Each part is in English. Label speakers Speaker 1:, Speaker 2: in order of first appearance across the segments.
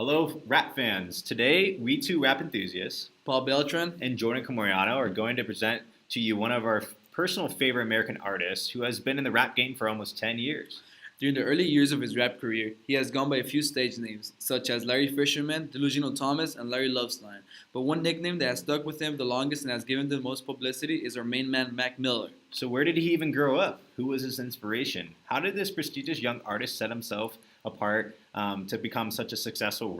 Speaker 1: Hello, rap fans. Today, we two rap enthusiasts,
Speaker 2: Paul Beltran.
Speaker 1: and Jordan Camoriano, are going to present to you one of our personal favorite American artists who has been in the rap game for almost 10 years.
Speaker 2: During the early years of his rap career, he has gone by a few stage names, such as Larry Fisherman, Delusional Thomas, and Larry Loveslime. But one nickname that has stuck with him the longest and has given the most publicity is our main man, Mac Miller.
Speaker 1: So, where did he even grow up? Who was his inspiration? How did this prestigious young artist set himself apart to become such a successful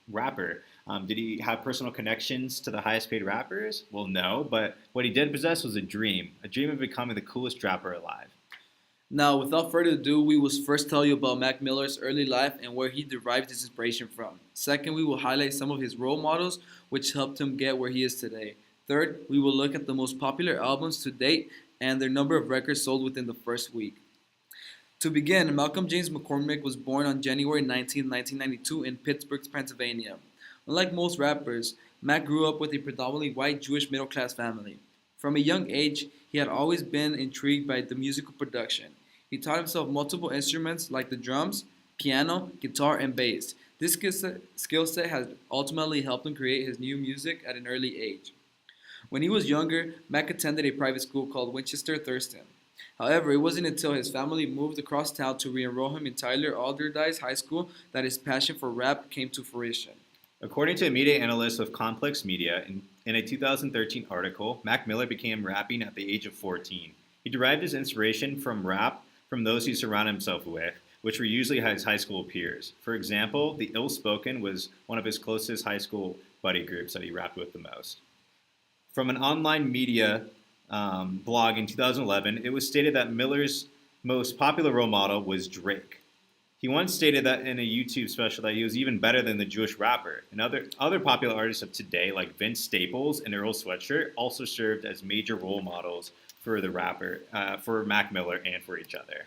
Speaker 1: rapper? Did he have personal connections to the highest paid rappers? Well, no, but what he did possess was a dream of becoming the coolest rapper alive.
Speaker 2: Now, without further ado, we will first tell you about Mac Miller's early life and where he derived his inspiration from. Second, we will highlight some of his role models, which helped him get where he is today. Third, we will look at the most popular albums to date and their number of records sold within the first week. To begin, Malcolm James McCormick was born on January 19, 1992 in Pittsburgh, Pennsylvania. Unlike most rappers, Mac grew up with a predominantly white Jewish middle class family. From a young age, he had always been intrigued by the musical production. He taught himself multiple instruments like the drums, piano, guitar, and bass. This skill set has ultimately helped him create his new music at an early age. When he was younger, Mac attended a private school called Winchester Thurston. However, it wasn't until his family moved across town to re-enroll him in Tyler Alderdice High School that his passion for rap came to fruition.
Speaker 1: According to a media analyst of Complex Media, in a 2013 article, Mac Miller began rapping at the age of 14. He derived his inspiration from rap from those he surrounded himself with, which were usually his high school peers. For example, the Ill Spoken was one of his closest high school buddy groups that he rapped with the most. From an online media blog in 2011, it was stated that Miller's most popular role model was Drake. He once stated that in a YouTube special that he was even better than the Jewish rapper. And other popular artists of today, like Vince Staples and Earl Sweatshirt, also served as major role models for the rapper, for Mac Miller and for each other.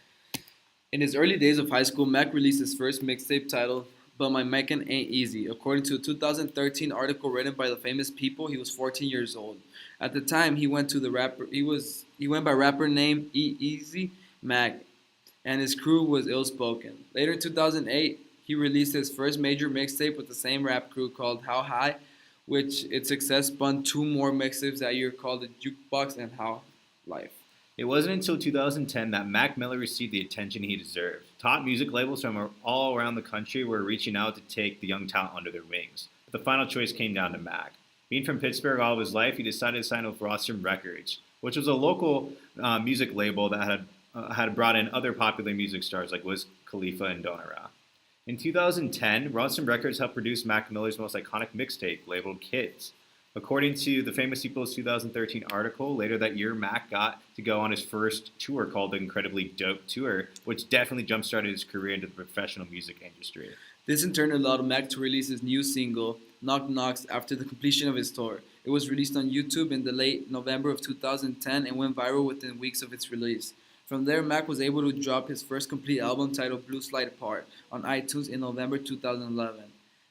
Speaker 2: In his early days of high school, Mac released his first mixtape titled "But My Mackin' Ain't Easy." According to a 2013 article written by the famous People, he was 14 years old. At the time, he went by rapper name Easy Mac, and his crew was Ill Spoken. Later in 2008, he released his first major mixtape with the same rap crew called How High, which its success spun two more mixtapes that year called The Jukebox and How Life.
Speaker 1: It wasn't until 2010 that Mac Miller received the attention he deserved. Top music labels from all around the country were reaching out to take the young talent under their wings. But the final choice came down to Mac. Being from Pittsburgh all of his life, he decided to sign with Rostrum Records, which was a local music label that had brought in other popular music stars like Wiz Khalifa and Donara. In 2010, Rostrum Records helped produce Mac Miller's most iconic mixtape, labeled Kids. According to the Famous People's 2013 article, later that year, Mac got to go on his first tour called the Incredibly Dope Tour, which definitely jump-started his career into the professional music industry.
Speaker 2: This in turn allowed Mac to release his new single, Knock Knocks, after the completion of his tour. It was released on YouTube in the late November of 2010 and went viral within weeks of its release. From there, Mac was able to drop his first complete album titled Blue Slide Apart on iTunes in November 2011.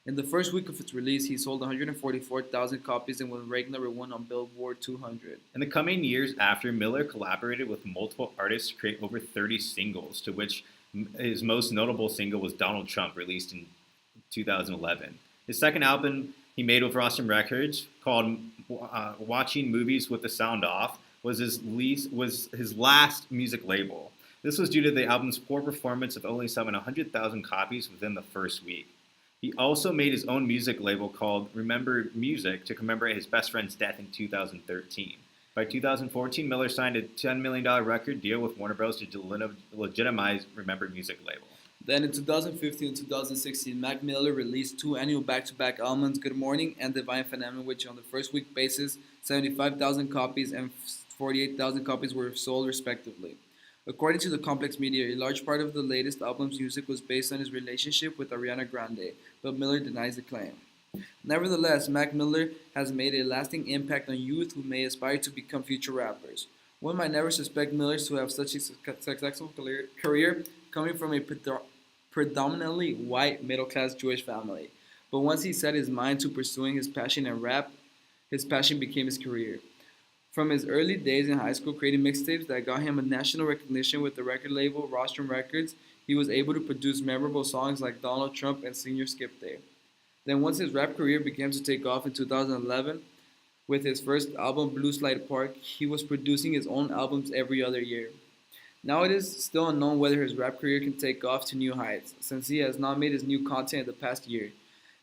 Speaker 2: In the first week of its release, he sold 144,000 copies and was ranked number one on Billboard 200.
Speaker 1: In the coming years after, Miller collaborated with multiple artists to create over 30 singles, to which his most notable single was Donald Trump, released in 2011. His second album he made with Rostrum Records, called Watching Movies with the Sound Off, was his last music label. This was due to the album's poor performance of only selling 100,000 copies within the first week. He also made his own music label called Remember Music to commemorate his best friend's death in 2013. By 2014, Miller signed a $10 million record deal with Warner Bros. To legitimize Remember Music label.
Speaker 2: Then in 2015 and 2016, Mac Miller released two annual back-to-back albums, Good Morning and Divine Phenomenon, which on the first week basis, 75,000 copies and 48,000 copies were sold respectively. According to the Complex Media, a large part of the latest album's music was based on his relationship with Ariana Grande, but Miller denies the claim. Nevertheless, Mac Miller has made a lasting impact on youth who may aspire to become future rappers. One might never suspect Miller to have such a successful career coming from a predominantly white middle-class Jewish family. But once he set his mind to pursuing his passion in rap, his passion became his career. From his early days in high school creating mixtapes that got him a national recognition with the record label Rostrum Records, he was able to produce memorable songs like Donald Trump and Senior Skip Day. Then once his rap career began to take off in 2011 with his first album Blue Slide Park, he was producing his own albums every other year. Now it is still unknown whether his rap career can take off to new heights, since he has not made his new content in the past year.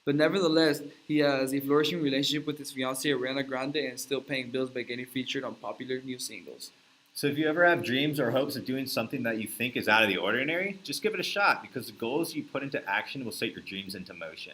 Speaker 2: But nevertheless, he has a flourishing relationship with his fiancée Ariana Grande and is still paying bills by getting featured on popular new singles.
Speaker 1: So if you ever have dreams or hopes of doing something that you think is out of the ordinary, just give it a shot because the goals you put into action will set your dreams into motion.